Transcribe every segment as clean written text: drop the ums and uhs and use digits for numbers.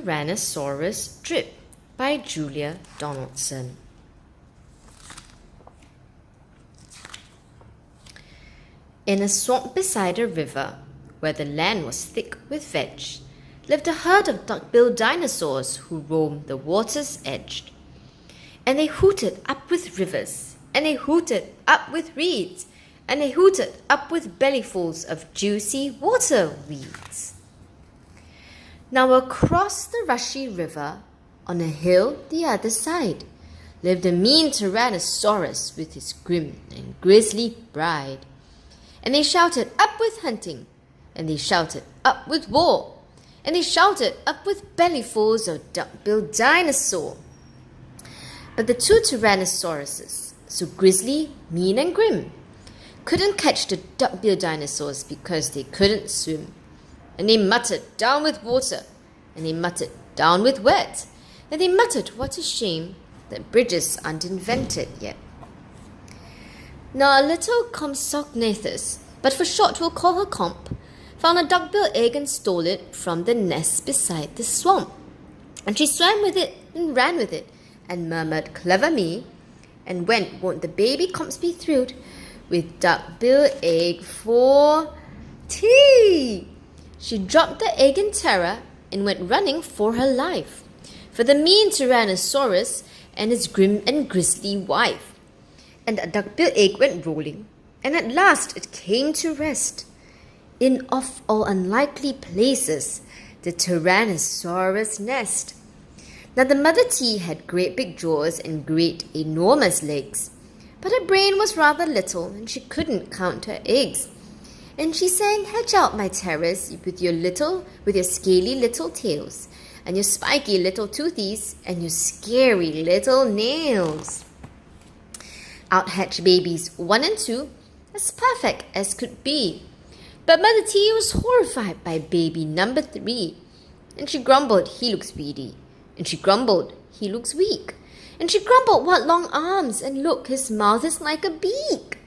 Tyrannosaurus Drip by Julia Donaldson. In a swamp beside a river, where the land was thick with veg, lived a herd of duck-billed dinosaurs who roamed the water's edge. And they hooted up with rivers, and they hooted up with reeds, and they hooted up with bellyfuls of juicy water weeds. Now across the rushy river, on a hill the other side, lived a mean Tyrannosaurus with his grim and grisly bride. And they shouted up with hunting, and they shouted up with war, and they shouted up with bellyfuls of duck-billed dinosaur. But the two Tyrannosauruses, so grisly, mean and grim, couldn't catch the duck-billed dinosaurs because they couldn't swim. And they muttered, down with water, and they muttered, down with wet, and they muttered, what a shame that bridges aren't invented yet. Now a little Compsognathus, but for short we'll call her Comp, found a duck-billed egg and stole it from the nest beside the swamp. And she swam with it and ran with it, and murmured, clever me, and when won't the baby Comps be thrilled with duck-billed egg for tea? She dropped the egg in terror and went running for her life, for the mean Tyrannosaurus and his grim and grisly wife. And the duck-billed egg went rolling, and at last it came to rest in, of all unlikely places, the Tyrannosaurus nest. Now the mother tea had great big jaws and great enormous legs, but her brain was rather little, and she couldn't count her eggs. And she sang, hedge out, my terrors, with your scaly little tails, and your spiky little toothies, and your scary little nails. Out hatched babies 1 and 2, as perfect as could be. But Mother T was horrified by baby number 3, and she grumbled, he looks weedy, and she grumbled, he looks weak, and she grumbled, what long arms, and look, his mouth is like a beak.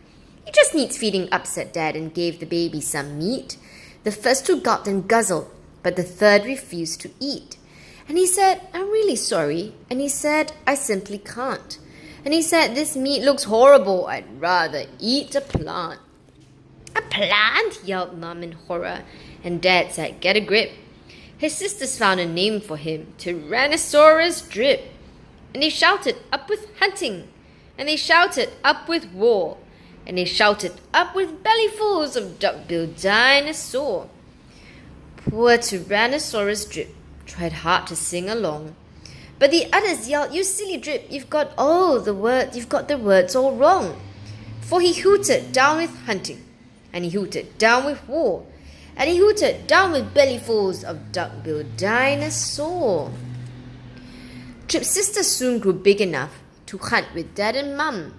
He just needs feeding up, said Dad, and gave the baby some meat. The first 2 gulped and guzzled, but the third refused to eat. And he said, I'm really sorry. And he said, I simply can't. And he said, this meat looks horrible. I'd rather eat a plant. A plant? Yelled Mum in horror. And Dad said, get a grip. His sisters found a name for him, Tyrannosaurus Drip. And they shouted up with hunting. And they shouted up with war. And they shouted up with bellyfuls of duck-billed dinosaur. Poor Tyrannosaurus Drip tried hard to sing along, but the others yelled, you silly Drip, you've got the words all wrong. For he hooted down with hunting, and he hooted down with war, and he hooted down with bellyfuls of duck-billed dinosaur. Drip's sister soon grew big enough to hunt with Dad and Mum,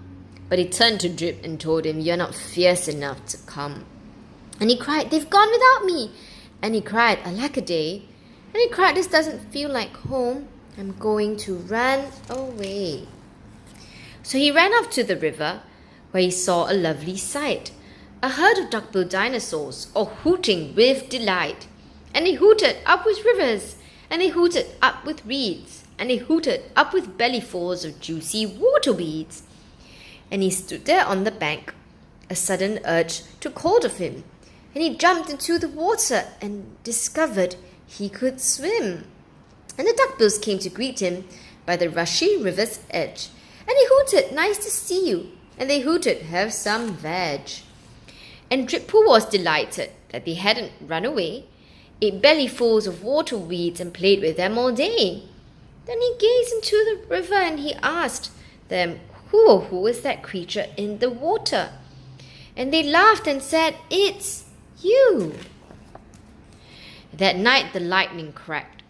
but he turned to Drip and told him, you're not fierce enough to come. And he cried, they've gone without me. And he cried, alack-a-day. And he cried, this doesn't feel like home. I'm going to run away. So he ran off to the river, where he saw a lovely sight. A herd of duck-billed dinosaurs, all hooting with delight. And they hooted up with rivers, and they hooted up with reeds, and they hooted up with bellyfuls of juicy water weeds. And he stood there on the bank. A sudden urge took hold of him, and he jumped into the water and discovered he could swim. And the duckbills came to greet him by the rushy river's edge, and he hooted, nice to see you, and they hooted, have some veg. And Drip-Poo was delighted that they hadn't run away, ate bellyfuls of water weeds and played with them all day. Then he gazed into the river and he asked them, who is that creature in the water? And they laughed and said, it's you. That night the lightning cracked,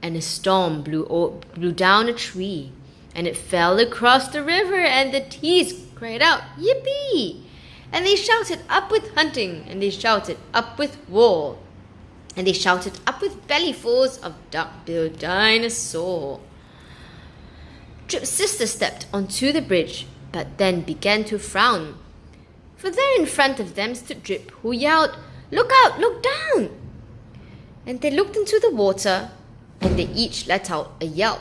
and a storm blew down a tree, and it fell across the river, and the teas cried out, yippee! And they shouted up with hunting, and they shouted up with war, and they shouted up with bellyfuls of duck-billed dinosaur. Drip's sister stepped onto the bridge, but then began to frown. For there in front of them stood Drip, who yelled, look out, look down! And they looked into the water, and they each let out a yelp.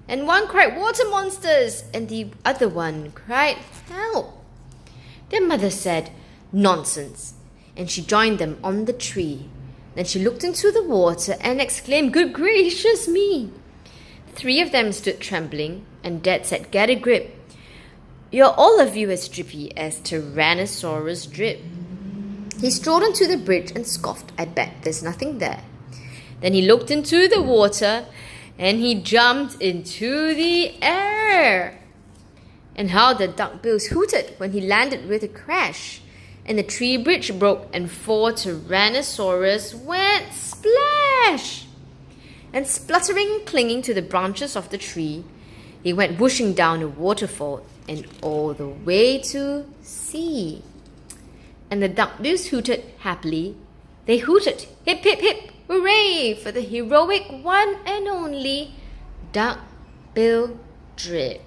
And one cried, "Water monsters!" and the other one cried, "Help!" Their mother said, "Nonsense," and she joined them on the tree. Then she looked into the water and exclaimed, "Good gracious me!" Three of them stood trembling, and Dad said, "Get a grip. You're all of you as drippy as Tyrannosaurus drip." He strolled onto the bridge and scoffed, "I bet there's nothing there." Then he looked into the water and he jumped into the air. And how the duckbills hooted when he landed with a crash. And the tree bridge broke and 4 Tyrannosaurus went splash. And spluttering and clinging to the branches of the tree, they went whooshing down a waterfall and all the way to sea. And the duckbills hooted happily. They hooted, "Hip, hip, hip, hooray!" for the heroic one and only duckbill drip.